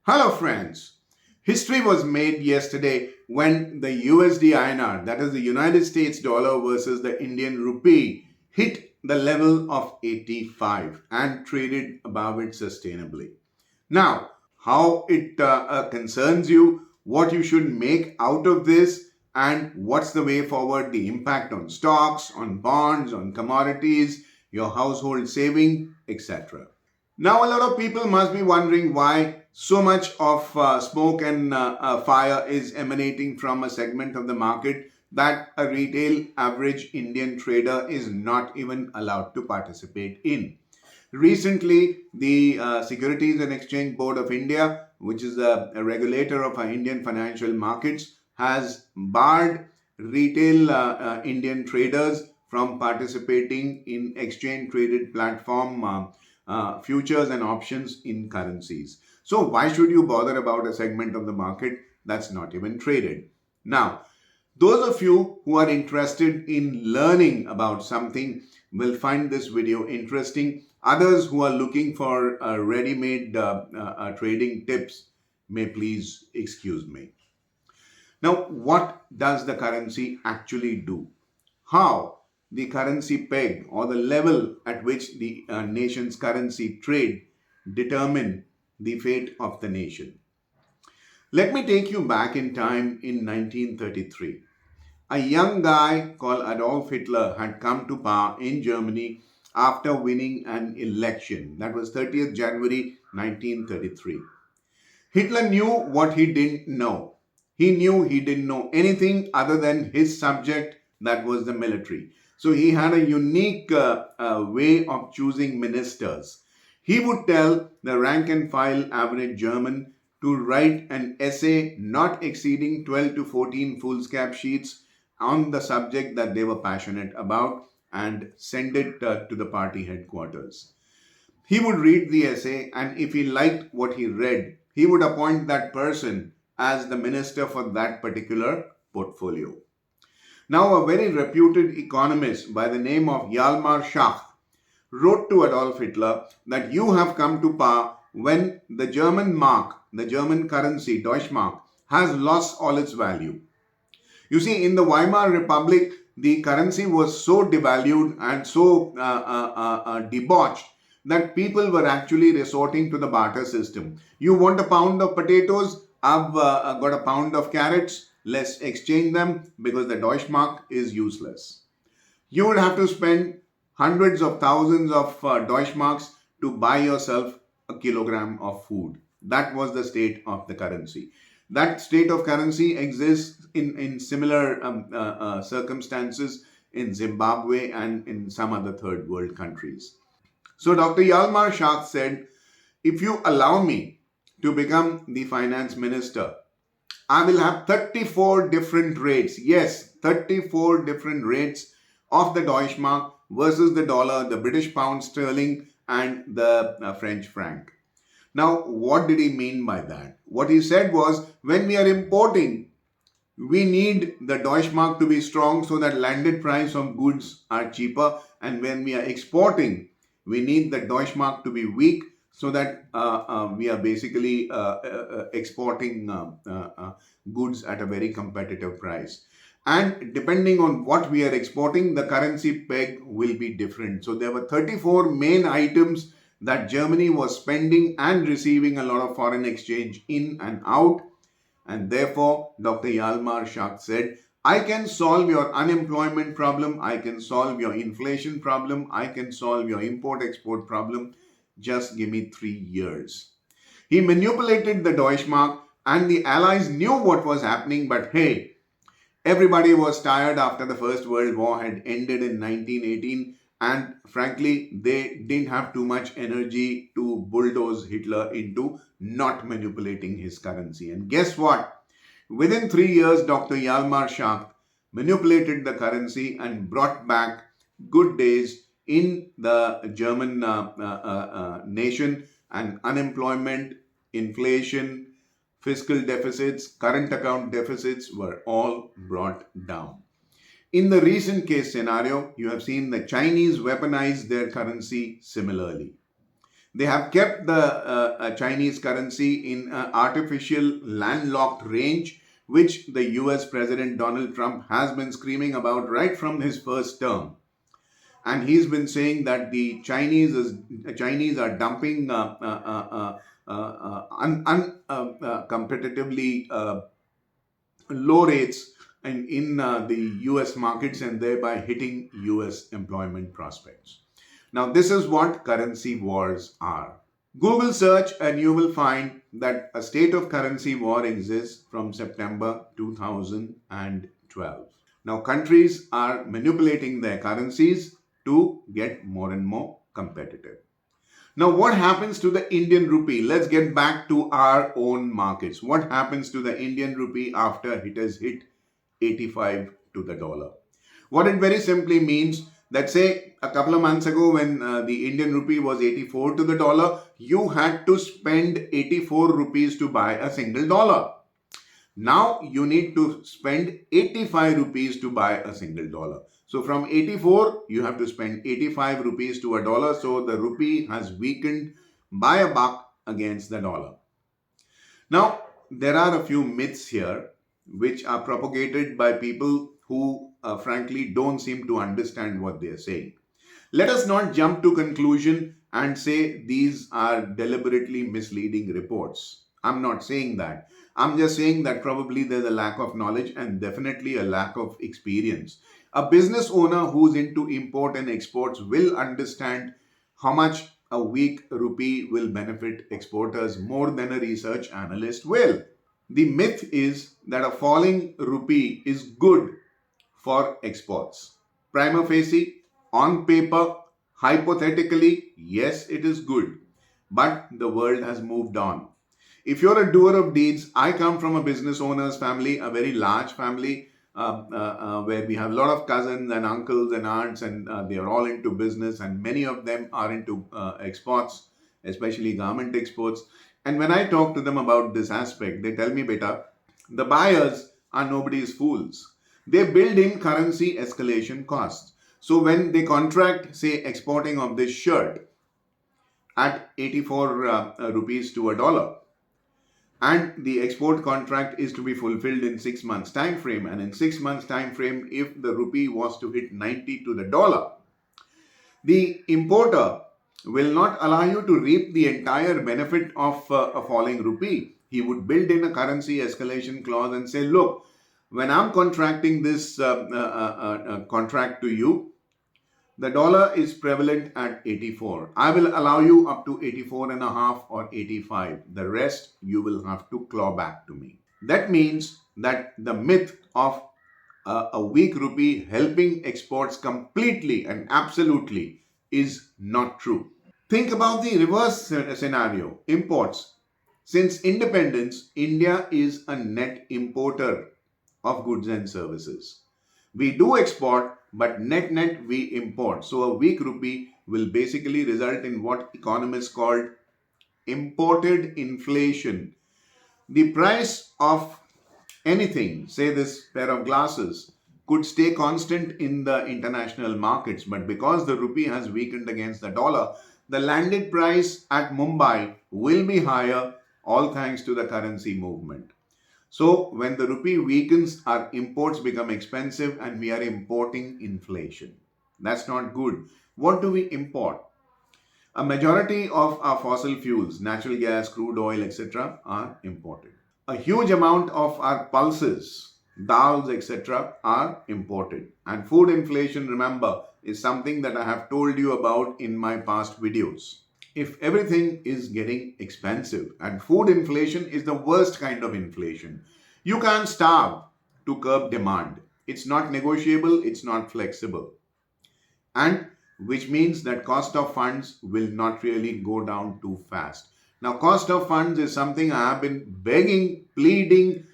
Hello friends. History was made yesterday when the USDINR, that is the United States dollar versus the Indian rupee, hit the level of 85 and traded above it sustainably. Now, how it concerns you, what you should make out of this, and what's the way forward, the impact on stocks, on bonds, on commodities, your household saving, etc. Now, a lot of people must be wondering why so much of smoke and fire is emanating from a segment of the market that a retail average Indian trader is not even allowed to participate in. Recently, the Securities and Exchange Board of India, which is a regulator of our Indian financial markets, has barred retail Indian traders from participating in exchange traded platform futures and options in currencies. So why should you bother about a segment of the market that's not even traded? Now, those of you who are interested in learning about something will find this video interesting. Others who are looking for ready-made trading tips may please excuse me. Now, what does the currency actually do? How the currency peg or the level at which the nation's currency trade determine the fate of the nation? Let me take you back in time in 1933. A young guy called Adolf Hitler had come to power in Germany after winning an election. That was 30th January 1933. Hitler knew what he didn't know. He knew he didn't know anything other than his subject, that was the military. So he had a unique way of choosing ministers. He would tell the rank and file average German to write an essay not exceeding 12 to 14 foolscap sheets on the subject that they were passionate about and send it to the party headquarters. He would read the essay, and if he liked what he read, he would appoint that person as the minister for that particular portfolio. Now, a very reputed economist by the name of Hjalmar Schacht wrote to Adolf Hitler that you have come to power when the German mark, the German currency, Deutschmark, has lost all its value. You see, in the Weimar Republic, the currency was so devalued and so debauched that people were actually resorting to the barter system. You want a pound of potatoes? I've got a pound of carrots. Let's exchange them because the Deutschmark is useless. You would have to spend hundreds of thousands of Deutschmarks to buy yourself a kilogram of food. That was the state of the currency. That state of currency exists in similar circumstances in Zimbabwe and in some other third world countries. So Dr. Hjalmar Schacht said, if you allow me to become the finance minister, I will have 34 different rates. Yes, 34 different rates of the Deutschmark versus the dollar, the British pound sterling, and the French franc. Now, what did he mean by that? What he said was, when we are importing, we need the Deutschmark to be strong so that landed price of goods are cheaper. And when we are exporting, we need the Deutschmark to be weak so that we are basically exporting goods at a very competitive price. And depending on what we are exporting, the currency peg will be different. So there were 34 main items that Germany was spending and receiving a lot of foreign exchange in and out. And therefore, Dr. Hjalmar Schacht said, I can solve your unemployment problem, I can solve your inflation problem, I can solve your import-export problem. Just give me 3 years. He manipulated the Deutschmark and the Allies knew what was happening, but hey, everybody was tired after the First World War had ended in 1918. And frankly, they didn't have too much energy to bulldoze Hitler into not manipulating his currency. And guess what? Within 3 years, Dr. Hjalmar Schacht manipulated the currency and brought back good days in the German nation, and unemployment, inflation, fiscal deficits, current account deficits were all brought down. In the recent case scenario, you have seen the Chinese weaponize their currency similarly. They have kept the Chinese currency in an artificial landlocked range, which the US President Donald Trump has been screaming about right from his first term. And he's been saying that the Chinese are dumping competitively low rates in the US markets and thereby hitting US employment prospects. Now, this is what currency wars are. Google search and you will find that a state of currency war exists from September 2012. Now, countries are manipulating their currencies to get more and more competitive. Now, what happens to the Indian rupee? Let's get back to our own markets. What happens to the Indian rupee after it has hit 85 to the dollar? What it very simply means that, say, a couple of months ago when the Indian rupee was 84 to the dollar, you had to spend 84 rupees to buy a single dollar. Now you need to spend 85 rupees to buy a single dollar. So from 84, you have to spend 85 rupees to a dollar. So the rupee has weakened by a buck against the dollar. Now, there are a few myths here which are propagated by people who frankly don't seem to understand what they are saying. Let us not jump to conclusion and say these are deliberately misleading reports. I'm not saying that. I'm just saying that probably there's a lack of knowledge and definitely a lack of experience. A business owner who's into import and exports will understand how much a weak rupee will benefit exporters more than a research analyst will. The myth is that a falling rupee is good for exports. Prima facie, on paper, hypothetically, yes, it is good. But the world has moved on. If you're a doer of deeds, I come from a business owner's family, a very large family, where we have a lot of cousins and uncles and aunts, and they are all into business, and many of them are into exports, especially garment exports. And when I talk to them about this aspect, they tell me, beta, the buyers are nobody's fools. They build in currency escalation costs. So when they contract, say, exporting of this shirt at 84 rupees to a dollar, and the export contract is to be fulfilled in 6 months time frame, and in 6 months time frame, if the rupee was to hit 90 to the dollar, the importer will not allow you to reap the entire benefit of a falling rupee. He would build in a currency escalation clause and say, look, when I'm contracting this contract to you, the dollar is prevalent at 84. I will allow you up to 84 and a half or 85. The rest you will have to claw back to me. That means that the myth of a weak rupee helping exports completely and absolutely is not true. Think about the reverse scenario, imports. Since independence, India is a net importer of goods and services. We do export, but net we import. So a weak rupee will basically result in what economists called imported inflation. The price of anything, say this pair of glasses, could stay constant in the international markets, but because the rupee has weakened against the dollar, the landed price at Mumbai will be higher, all thanks to the currency movement. So when the rupee weakens, our imports become expensive and we are importing inflation. That's not good. What do we import? A majority of our fossil fuels, natural gas, crude oil, etc., are imported. A huge amount of our pulses, dals, etc., are imported. And food inflation, remember, is something that I have told you about in my past videos. If everything is getting expensive, and food inflation is the worst kind of inflation, you can't starve to curb demand. It's not negotiable, it's not flexible. And which means that cost of funds will not really go down too fast. Now, cost of funds is something I have been begging, pleading,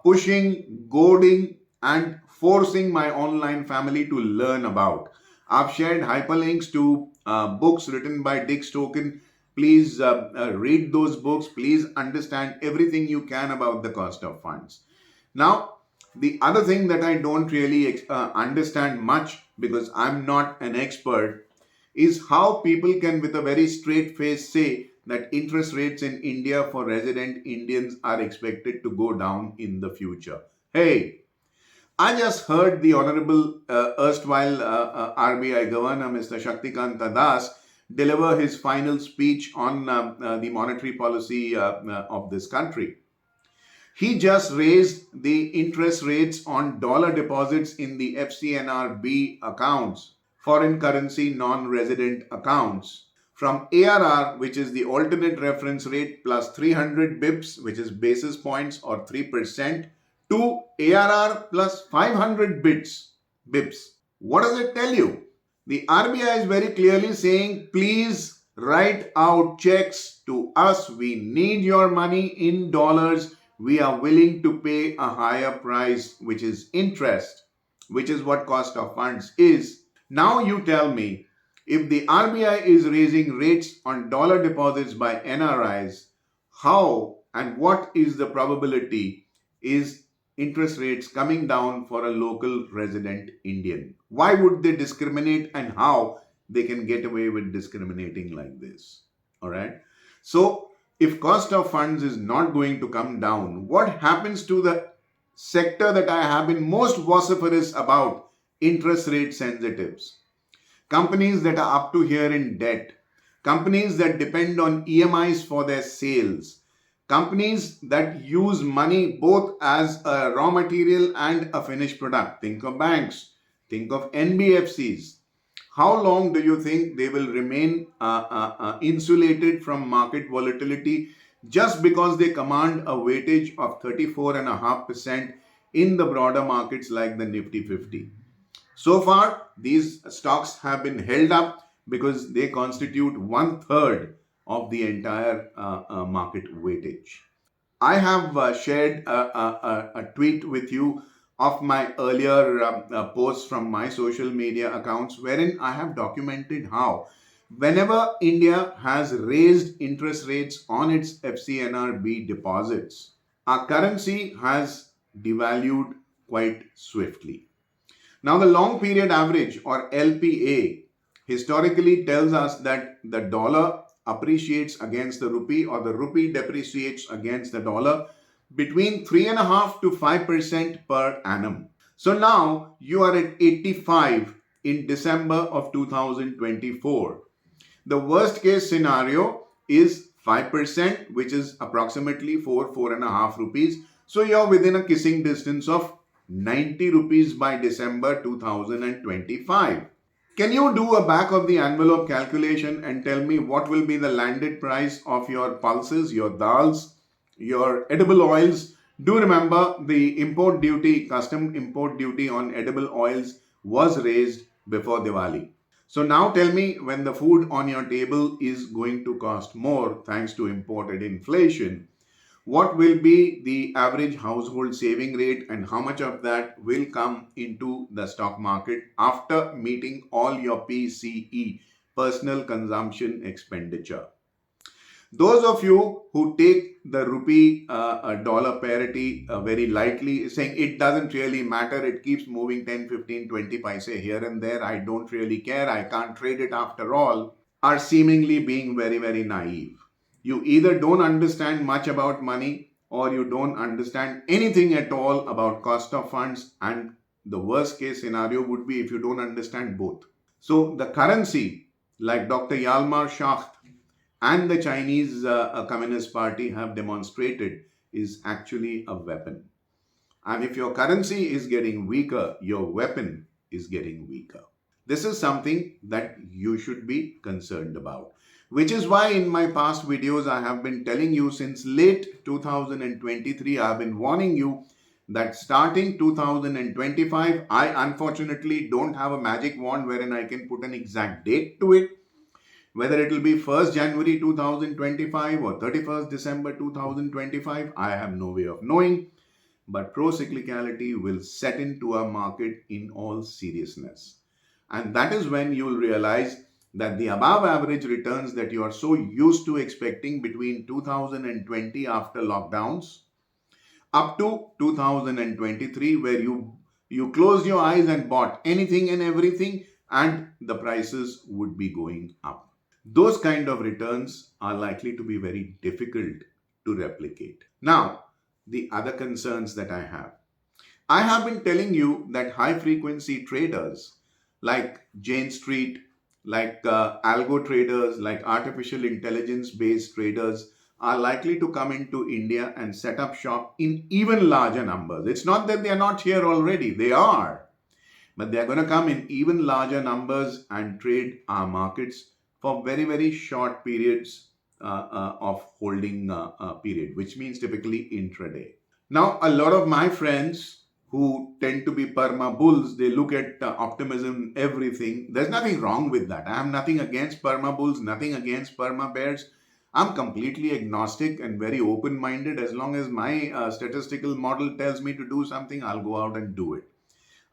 pushing, goading, and forcing my online family to learn about. I've shared hyperlinks to books written by Dick Stoken. Please read those books. Please understand everything you can about the cost of funds. Now, the other thing that I don't really understand much, because I'm not an expert, is how people can with a very straight face say that interest rates in India for resident Indians are expected to go down in the future. Hey, I just heard the Honorable erstwhile RBI Governor, Mr. Shaktikanta Das, deliver his final speech on the monetary policy of this country. He just raised the interest rates on dollar deposits in the FCNRB accounts, foreign currency non-resident accounts, from ARR, which is the alternate reference rate plus 300 bips, which is basis points or 3%, to ARR plus 500 bips. What does it tell you? The RBI is very clearly saying, please write out checks to us. We need your money in dollars. We are willing to pay a higher price, which is interest, which is what cost of funds is. Now you tell me, if the RBI is raising rates on dollar deposits by NRIs, how and what is the probability is interest rates coming down for a local resident Indian? Why would they discriminate, and how they can get away with discriminating like this? All right. So if cost of funds is not going to come down, what happens to the sector that I have been most vociferous about? Interest rate sensitives. Companies that are up to here in debt. Companies that depend on EMIs for their sales. Companies that use money both as a raw material and a finished product. Think of banks. Think of NBFCs. How long do you think they will remain insulated from market volatility just because they command a weightage of 34.5% in the broader markets like the Nifty 50? So far, these stocks have been held up because they constitute 1/3 of the entire market weightage. I have shared a tweet with you of my earlier posts from my social media accounts, wherein I have documented how whenever India has raised interest rates on its FCNRB deposits, our currency has devalued quite swiftly. Now, the long period average or LPA historically tells us that the dollar appreciates against the rupee or the rupee depreciates against the dollar between 3.5 to 5% per annum. So now you are at 85 in December of 2024. The worst case scenario is 5%, which is approximately 4.5 rupees. So you're within a kissing distance of 90 rupees by December 2025. Can you do a back of the envelope calculation and tell me what will be the landed price of your pulses, your dals, your edible oils? Do remember the import duty, custom import duty on edible oils was raised before Diwali. So now tell me, when the food on your table is going to cost more thanks to imported inflation, what will be the average household saving rate and how much of that will come into the stock market after meeting all your PCE, personal consumption expenditure? Those of you who take the rupee dollar parity very lightly, saying it doesn't really matter, it keeps moving 10, 15, 20 paise here and there, I don't really care, I can't trade it after all, are seemingly being very, very naive. You either don't understand much about money or you don't understand anything at all about cost of funds, and the worst case scenario would be if you don't understand both. So the currency, like Dr. Yalmar Schacht and the Chinese Communist Party have demonstrated, is actually a weapon. And if your currency is getting weaker, your weapon is getting weaker. This is something that you should be concerned about. Which is why in my past videos I have been telling you since late 2023, I have been warning you that starting 2025, I unfortunately don't have a magic wand wherein I can put an exact date to it. Whether it will be 1st January 2025 or 31st December 2025, I have no way of knowing. But procyclicality will set into our market in all seriousness. And that is when you will realize that the above average returns that you are so used to expecting between 2020 after lockdowns up to 2023, where you closed your eyes and bought anything and everything, and the prices would be going up. Those kind of returns are likely to be very difficult to replicate. Now, the other concerns that I have been telling you that high frequency traders like Jane Street, like algo traders, like artificial intelligence based traders are likely to come into India and set up shop in even larger numbers. It's not that they are not here already, they are. But they are going to come in even larger numbers and trade our markets for very, very short periods of holding period, which means typically intraday. Now, a lot of my friends who tend to be perma bulls, they look at optimism, everything. There's nothing wrong with that. I have nothing against perma bulls, nothing against perma bears. I'm completely agnostic and very open minded. As long as my statistical model tells me to do something, I'll go out and do it.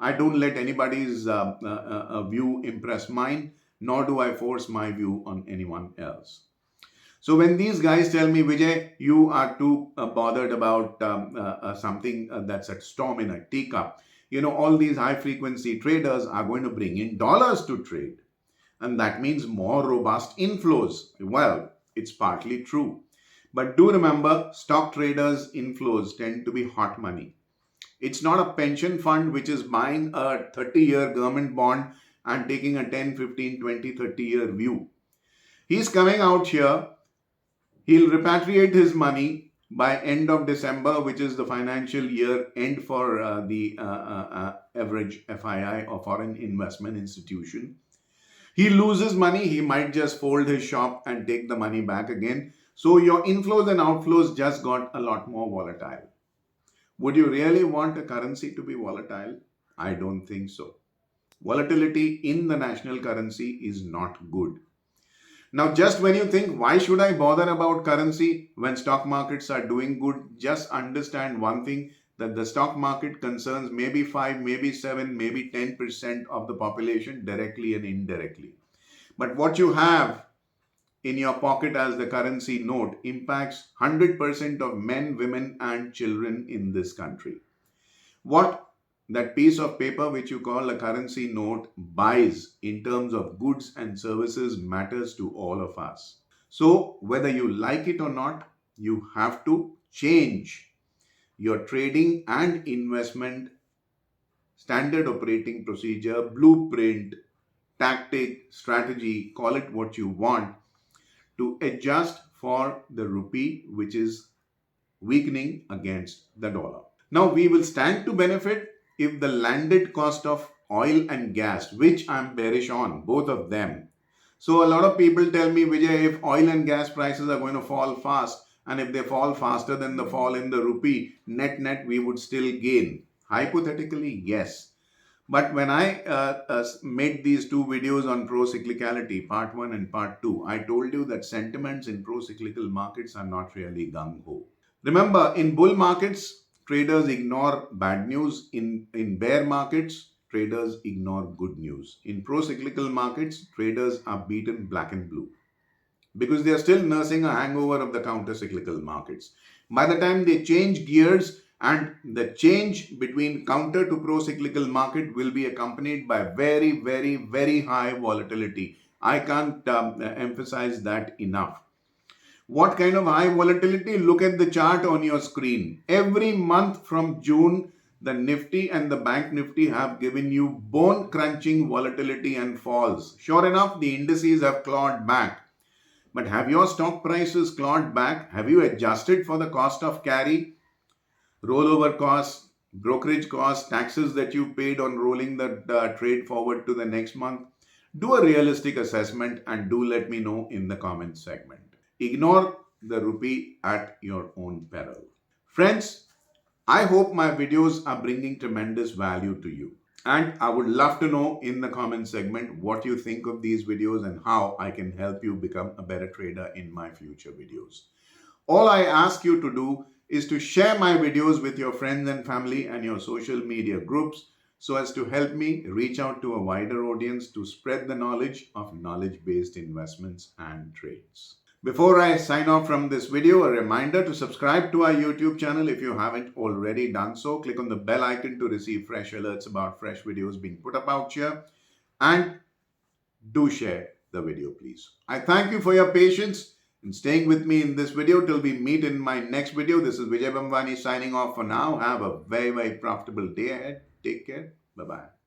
I don't let anybody's view impress mine, nor do I force my view on anyone else. So when these guys tell me, Vijay, you are too bothered about something that's a storm in a teacup, all these high frequency traders are going to bring in dollars to trade. And that means more robust inflows. Well, it's partly true. But do remember, stock traders' inflows tend to be hot money. It's not a pension fund which is buying a 30-year government bond and taking a 10, 15, 20, 30-year view. He's coming out here. He'll repatriate his money by end of December, which is the financial year end for the average FII or foreign investment institution. He loses money. He might just fold his shop and take the money back again. So your inflows and outflows just got a lot more volatile. Would you really want a currency to be volatile? I don't think so. Volatility in the national currency is not good. Now, just when you think, why should I bother about currency when stock markets are doing good? Just understand one thing, that the stock market concerns maybe 5, maybe 7, maybe 10% of the population directly and indirectly. But what you have in your pocket as the currency note impacts 100% of men, women, and children in this country. What that piece of paper which you call a currency note buys in terms of goods and services matters to all of us. So whether you like it or not, you have to change your trading and investment standard operating procedure, blueprint, tactic, strategy, call it what you want, to adjust for the rupee, which is weakening against the dollar. Now, we will stand to benefit if the landed cost of oil and gas, which I'm bearish on, both of them. So a lot of people tell me, Vijay, if oil and gas prices are going to fall fast, and if they fall faster than the fall in the rupee, net, we would still gain. Hypothetically, yes. But when I made these two videos on pro-cyclicality, part 1 and part 2, I told you that sentiments in pro-cyclical markets are not really gung-ho. Remember, in bull markets, traders ignore bad news. In bear markets, traders ignore good news. In pro-cyclical markets, traders are beaten black and blue because they are still nursing a hangover of the counter-cyclical markets. By the time they change gears, and the change between counter to pro-cyclical market will be accompanied by very, very, very high volatility. I can't emphasize that enough. What kind of high volatility? Look at the chart on your screen. Every month from June, the Nifty and the Bank Nifty have given you bone-crunching volatility and falls. Sure enough, the indices have clawed back. But have your stock prices clawed back? Have you adjusted for the cost of carry? Rollover costs, brokerage costs, taxes that you paid on rolling the trade forward to the next month. Do a realistic assessment and do let me know in the comment segment. Ignore the rupee at your own peril. Friends, I hope my videos are bringing tremendous value to you. And I would love to know in the comment segment what you think of these videos and how I can help you become a better trader in my future videos. All I ask you to do is to share my videos with your friends and family and your social media groups so as to help me reach out to a wider audience to spread the knowledge of knowledge-based investments and trades. Before I sign off from this video, a reminder to subscribe to our YouTube channel if you haven't already done so. Click on the bell icon to receive fresh alerts about fresh videos being put up out here. And do share the video, please. I thank you for your patience and staying with me in this video till we meet in my next video. This is Vijay Bhambwani signing off for now. Have a very, very profitable day ahead. Take care. Bye-bye.